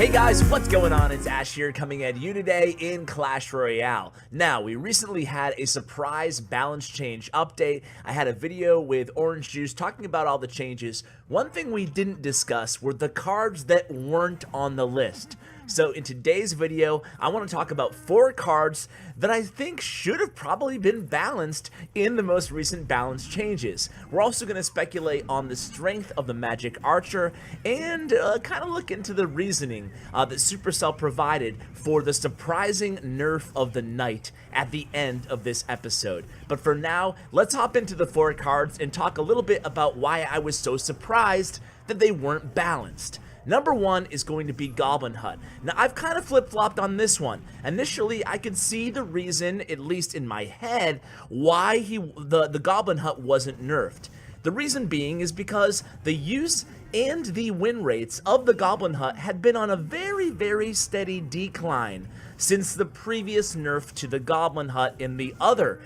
Hey guys, what's going on? It's Ash here coming at you today in Clash Royale. Now, we recently had a surprise balance change update. I had a video with Orange Juice talking about all the changes. One thing we didn't discuss were the cards that weren't on the list. So in today's video, I want to talk about 4 cards that I think should have probably been balanced in the most recent balance changes. We're also going to speculate on the strength of the Magic Archer and kind of look into the reasoning that Supercell provided for the surprising nerf of the Knight at the end of this episode. But for now, let's hop into the 4 cards and talk a little bit about why I was so surprised that they weren't balanced. Number 1 is going to be Goblin Hut. Now, I've kind of flip-flopped on this one. Initially, I could see the reason, at least in my head, why the Goblin Hut wasn't nerfed. The reason being is because the use and the win rates of the Goblin Hut had been on a very, very steady decline since the previous nerf to the Goblin Hut in the other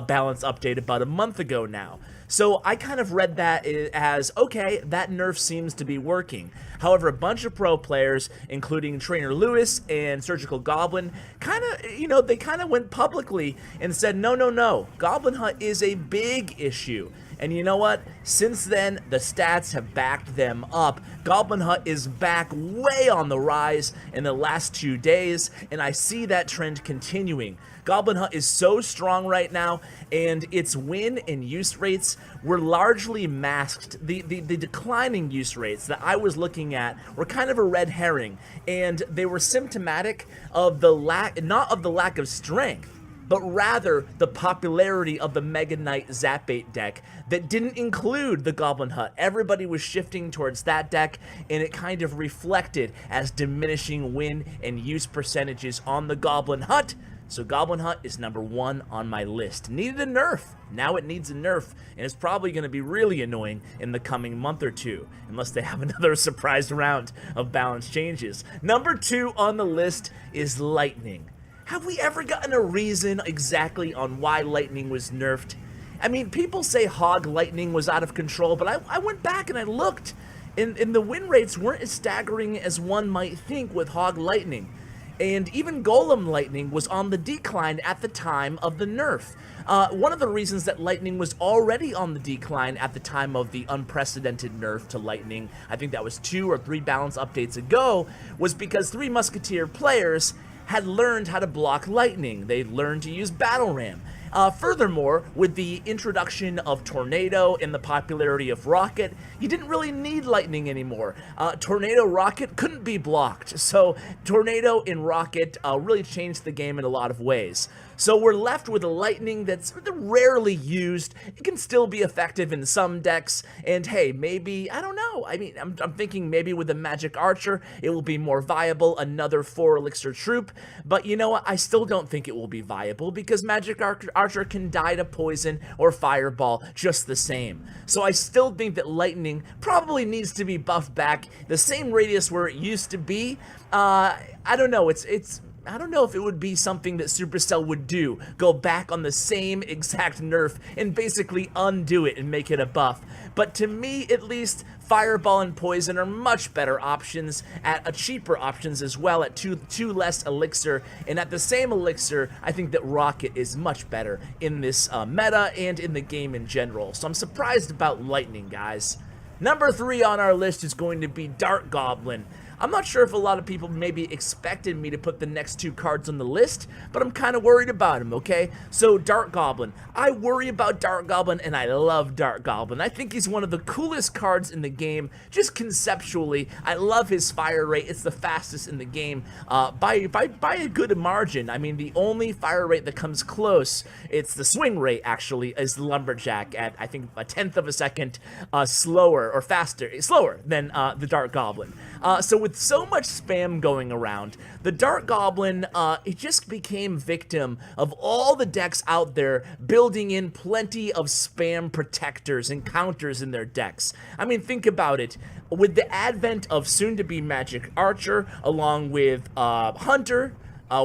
balance update about a month ago now. So I kind of read that as, okay, that nerf seems to be working. However, a bunch of pro players, including Trainer Lewis and Surgical Goblin, they kind of went publicly and said, no, Goblin Hut is a big issue. And you know what? Since then, the stats have backed them up. Goblin Hut is back way on the rise in the last 2 days, and I see that trend continuing. Goblin Hut is so strong right now, and its win and use rates were largely masked. The declining use rates that I was looking at were kind of a red herring, and they were symptomatic of the not of the lack of strength, but rather the popularity of the Mega Knight Zapbait deck that didn't include the Goblin Hut. Everybody was shifting towards that deck, and it kind of reflected as diminishing win and use percentages on the Goblin Hut. So Goblin Hut is number 1 on my list. Needed a nerf. Now it needs a nerf, and it's probably going to be really annoying in the coming month or two, unless they have another surprise round of balance changes. Number 2 on the list is Lightning. Have we ever gotten a reason exactly on why Lightning was nerfed? I mean, people say Hog Lightning was out of control, but I went back and I looked, and the win rates weren't as staggering as one might think with Hog Lightning. And even Golem Lightning was on the decline at the time of the nerf. One of the reasons that Lightning was already on the decline at the time of the unprecedented nerf to Lightning, I think that was 2 or 3 balance updates ago, was because 3 Musketeer players had learned how to block Lightning. They learned to use Battle Ram. Furthermore, with the introduction of Tornado and the popularity of Rocket, you didn't really need Lightning anymore. Tornado Rocket couldn't be blocked, so Tornado and Rocket really changed the game in a lot of ways. So we're left with a Lightning that's rarely used. It can still be effective in some decks, and hey, maybe, I don't know. I mean, I'm thinking maybe with the Magic Archer, it will be more viable, another 4 elixir troop, but you know what? I still don't think it will be viable because Magic Archer can die to poison or fireball just the same. So I still think that Lightning probably needs to be buffed back the same radius where it used to be. I don't know. I don't know if it would be something that Supercell would do, go back on the same exact nerf and basically undo it and make it a buff. But to me, at least, Fireball and Poison are much better options, at cheaper options as well, at two less elixir. And at the same elixir, I think that Rocket is much better in this meta and in the game in general. So I'm surprised about Lightning, guys. Number 3 on our list is going to be Dark Goblin. I'm not sure if a lot of people maybe expected me to put the next 2 cards on the list, but I'm kind of worried about him, okay? So Dark Goblin. I worry about Dark Goblin, and I love Dark Goblin. I think he's one of the coolest cards in the game, just conceptually. I love his fire rate. It's the fastest in the game by a good margin. I mean, the only fire rate that comes close, it's the swing rate, actually, is the Lumberjack at, I think, 1/10 of a second slower than the Dark Goblin. So with so much spam going around, the Dark Goblin, it just became victim of all the decks out there building in plenty of spam protectors and counters in their decks. I mean, think about it. With the advent of soon-to-be Magic Archer, along with Hunter,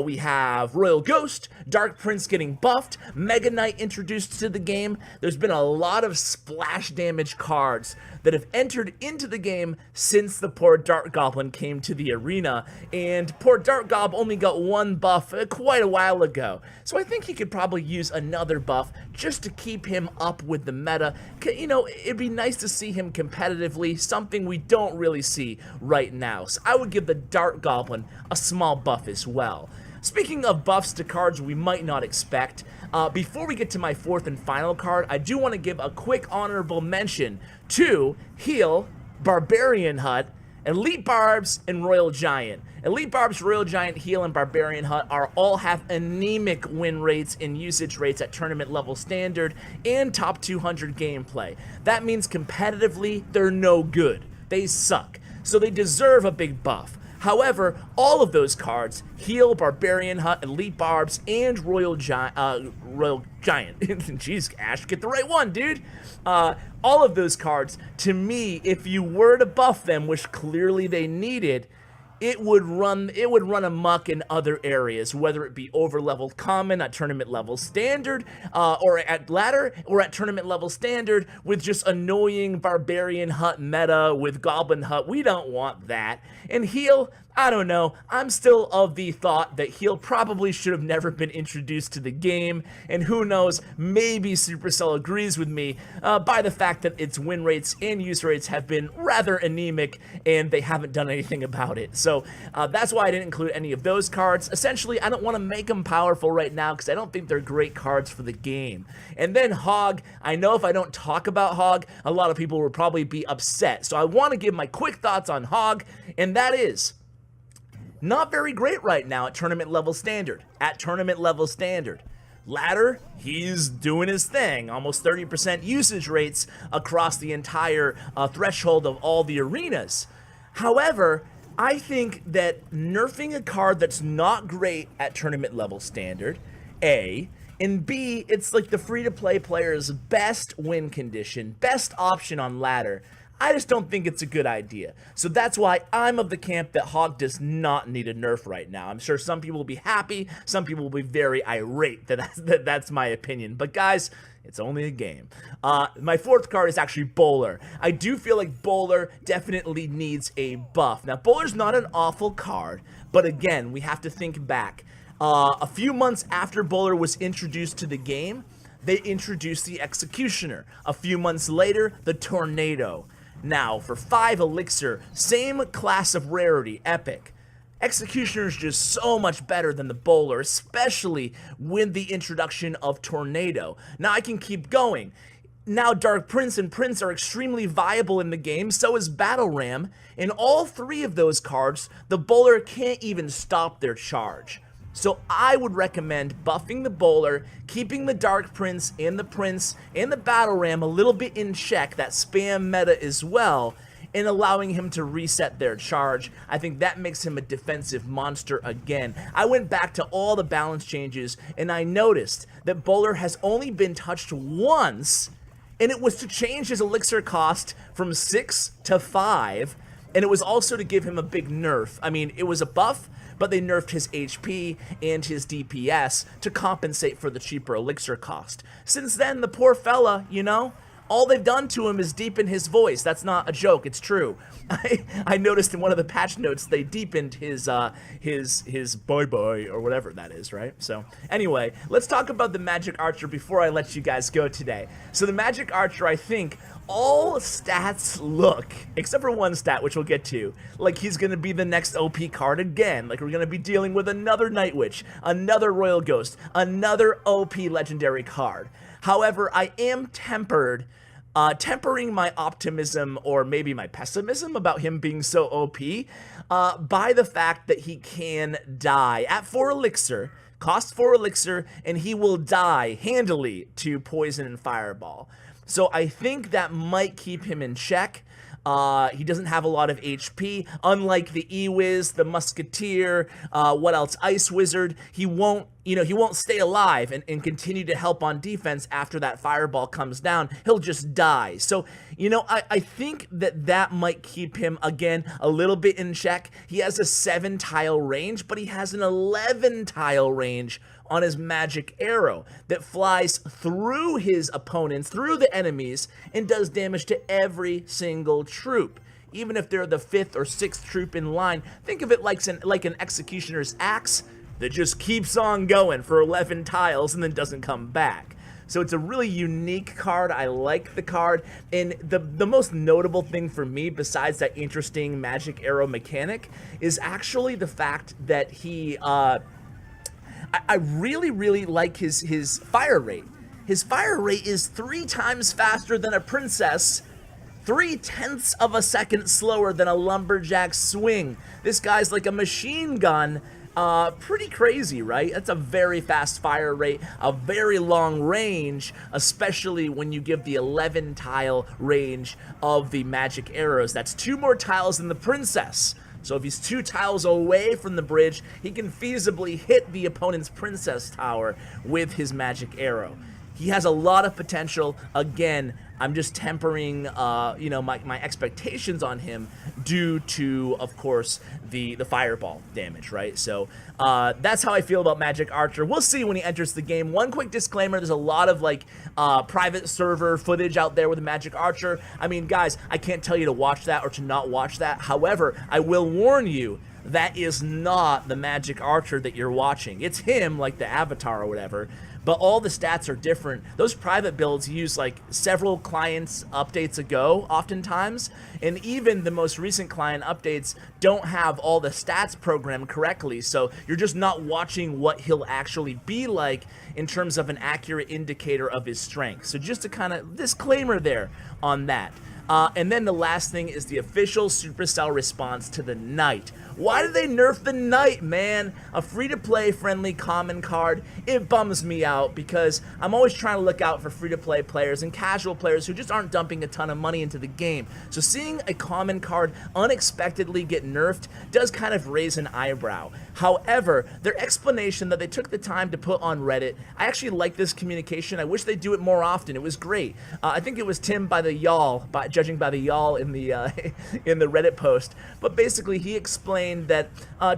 We have Royal Ghost, Dark Prince getting buffed, Mega Knight introduced to the game. There's been a lot of splash damage cards that have entered into the game since the poor Dart Goblin came to the arena, and poor Dart Gob only got one buff quite a while ago. So I think he could probably use another buff just to keep him up with the meta. You know, it'd be nice to see him competitively, something we don't really see right now. So I would give the Dart Goblin a small buff as well. Speaking of buffs to cards we might not expect, before we get to my fourth and final card, I do want to give a quick honorable mention to Heal, Barbarian Hut, Elite Barbs, and Royal Giant. Elite Barbs, Royal Giant, Heal, and Barbarian Hut all have anemic win rates and usage rates at tournament level standard and top 200 gameplay. That means competitively, they're no good. They suck. So they deserve a big buff. However, all of those cards, Heal, Barbarian Hut, Elite Barbs, and Royal Giant, jeez, Ash, get the right one, dude. All of those cards, to me, if you were to buff them, which clearly they needed, it would run amok in other areas, whether it be over-leveled common at tournament level standard, or at ladder, or at tournament level standard with just annoying Barbarian Hut meta with Goblin Hut. We don't want that. And Heal, I don't know. I'm still of the thought that Heal probably should have never been introduced to the game, and who knows, maybe Supercell agrees with me by the fact that its win rates and use rates have been rather anemic, and they haven't done anything about it. So that's why I didn't include any of those cards. Essentially, I don't want to make them powerful right now because I don't think they're great cards for the game. And then Hog, I know if I don't talk about Hog, a lot of people will probably be upset. So I want to give my quick thoughts on Hog, and that is not very great right now at tournament level standard. Ladder, he's doing his thing. Almost 30% usage rates across the entire threshold of all the arenas. However, I think that nerfing a card that's not great at tournament level standard, A, and B, it's like the free-to-play player's best win condition, best option on ladder. I just don't think it's a good idea. So that's why I'm of the camp that Hog does not need a nerf right now. I'm sure some people will be happy, some people will be very irate that's my opinion. But guys, it's only a game. My fourth card is actually Bowler. I do feel like Bowler definitely needs a buff. Now, Bowler's not an awful card, but again, we have to think back. A few months after Bowler was introduced to the game, they introduced the Executioner. A few months later, the Tornado. Now, for 5 Elixir, same class of rarity, Epic. Executioner is just so much better than the Bowler, especially with the introduction of Tornado. Now I can keep going. Now Dark Prince and Prince are extremely viable in the game, so is Battle Ram. In all 3 of those cards, the Bowler can't even stop their charge. So I would recommend buffing the Bowler, keeping the Dark Prince and the Battle Ram a little bit in check, that spam meta as well, and allowing him to reset their charge. I think that makes him a defensive monster again. I went back to all the balance changes, and I noticed that Bowler has only been touched once, and it was to change his elixir cost from 6 to 5, and it was also to give him a big nerf. I mean, it was a buff, but they nerfed his HP and his DPS to compensate for the cheaper elixir cost. Since then, the poor fella, you know, all they've done to him is deepen his voice. That's not a joke, it's true. I noticed in one of the patch notes they deepened his bye-bye or whatever that is, right? So anyway, let's talk about the Magic Archer before I let you guys go today. So the Magic Archer, I think, all stats look, except for one stat, which we'll get to, like he's going to be the next OP card again. Like we're going to be dealing with another Night Witch, another Royal Ghost, another OP legendary card. However, I am tempering my optimism or maybe my pessimism about him being so OP by the fact that he can die at 4 Elixir, costs 4 Elixir, and he will die handily to Poison and Fireball. So I think that might keep him in check. He doesn't have a lot of HP, unlike the E-Wiz, the Musketeer, what else, Ice Wizard. He won't, he won't stay alive and continue to help on defense after that fireball comes down. He'll just die. So, I think that might keep him, again, a little bit in check. He has a 7-tile range, but he has an 11-tile range on his magic arrow that flies through his opponents, through the enemies, and does damage to every single troop. Even if they're the 5th or 6th troop in line, think of it like an executioner's axe that just keeps on going for 11 tiles and then doesn't come back. So it's a really unique card. I like the card. And the most notable thing for me, besides that interesting magic arrow mechanic, is actually the fact that he, I really, really like his fire rate. His fire rate is 3 times faster than a princess, 0.3 of a second slower than a lumberjack swing. This guy's like a machine gun. Pretty crazy, right? That's a very fast fire rate, a very long range, especially when you give the 11-tile range of the magic arrows. That's 2 more tiles than the princess. So if he's 2 tiles away from the bridge, he can feasibly hit the opponent's princess tower with his magic arrow. He has a lot of potential. Again, I'm just tempering, my expectations on him due to, of course, the fireball damage, right? So that's how I feel about Magic Archer. We'll see when he enters the game. One quick disclaimer: there's a lot of private server footage out there with Magic Archer. I mean, guys, I can't tell you to watch that or to not watch that. However, I will warn you, that is not the Magic Archer that you're watching. It's him, like the avatar or whatever, but all the stats are different. Those private builds use several clients updates ago oftentimes, and even the most recent client updates don't have all the stats programmed correctly, so you're just not watching what he'll actually be like in terms of an accurate indicator of his strength. So just a kind of disclaimer there on that. And then the last thing is the official Supercell response to the Knight. Why did they nerf the Knight, man? A free-to-play friendly common card. It bums me out because I'm always trying to look out for free-to-play players and casual players who just aren't dumping a ton of money into the game. So seeing a common card unexpectedly get nerfed does kind of raise an eyebrow. However, their explanation that they took the time to put on Reddit, I actually like this communication. I wish they'd do it more often. It was great. I think it was Tim by the Y'all, judging by the Y'all in the in the Reddit post. But basically, he explained that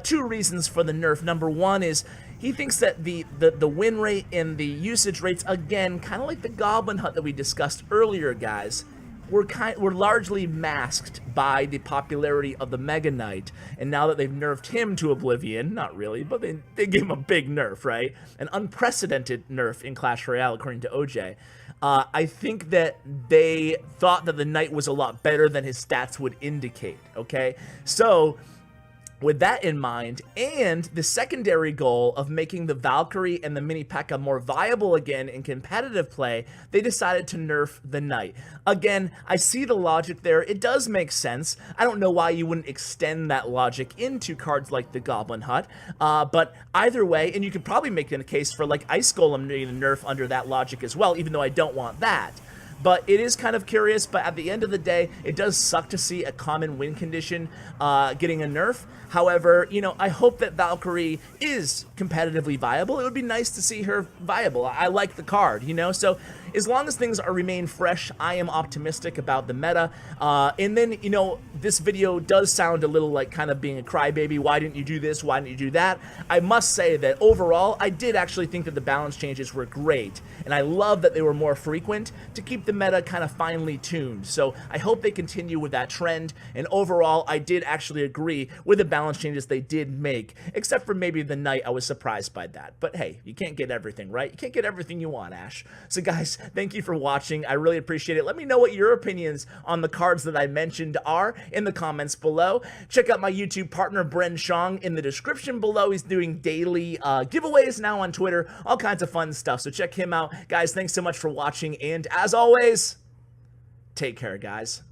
2 reasons for the nerf. Number 1 is he thinks that the win rate and the usage rates, again, kind of like the Goblin Hut that we discussed earlier, guys, were largely masked by the popularity of the Mega Knight. And now that they've nerfed him to oblivion, not really, but they gave him a big nerf, right? An unprecedented nerf in Clash Royale, according to OJ. I think that they thought that the Knight was a lot better than his stats would indicate, okay? So with that in mind, and the secondary goal of making the Valkyrie and the Mini P.E.K.K.A. more viable again in competitive play, they decided to nerf the Knight. Again, I see the logic there. It does make sense. I don't know why you wouldn't extend that logic into cards like the Goblin Hut, but either way, and you could probably make a case for Ice Golem needing a nerf under that logic as well, even though I don't want that. But it is kind of curious, but at the end of the day, it does suck to see a common win condition getting a nerf. However, I hope that Valkyrie is competitively viable. It would be nice to see her viable. I like the card, so as long as things remain fresh, I am optimistic about the meta. And then, this video does sound a little like kind of being a crybaby. Why didn't you do this? Why didn't you do that? I must say that overall, I did actually think that the balance changes were great. And I love that they were more frequent to keep the meta kind of finely tuned. So I hope they continue with that trend. And overall, I did actually agree with the balance changes they did make, except for maybe the Knight. I was surprised by that. But hey, you can't get everything, right? You can't get everything you want, Ash. So guys, thank you for watching. I really appreciate it. Let me know what your opinions on the cards that I mentioned are in the comments below. Check out my YouTube partner, Bren Shong, in the description below. He's doing daily giveaways now on Twitter, all kinds of fun stuff. So check him out. Guys, thanks so much for watching. And as always, take care, guys.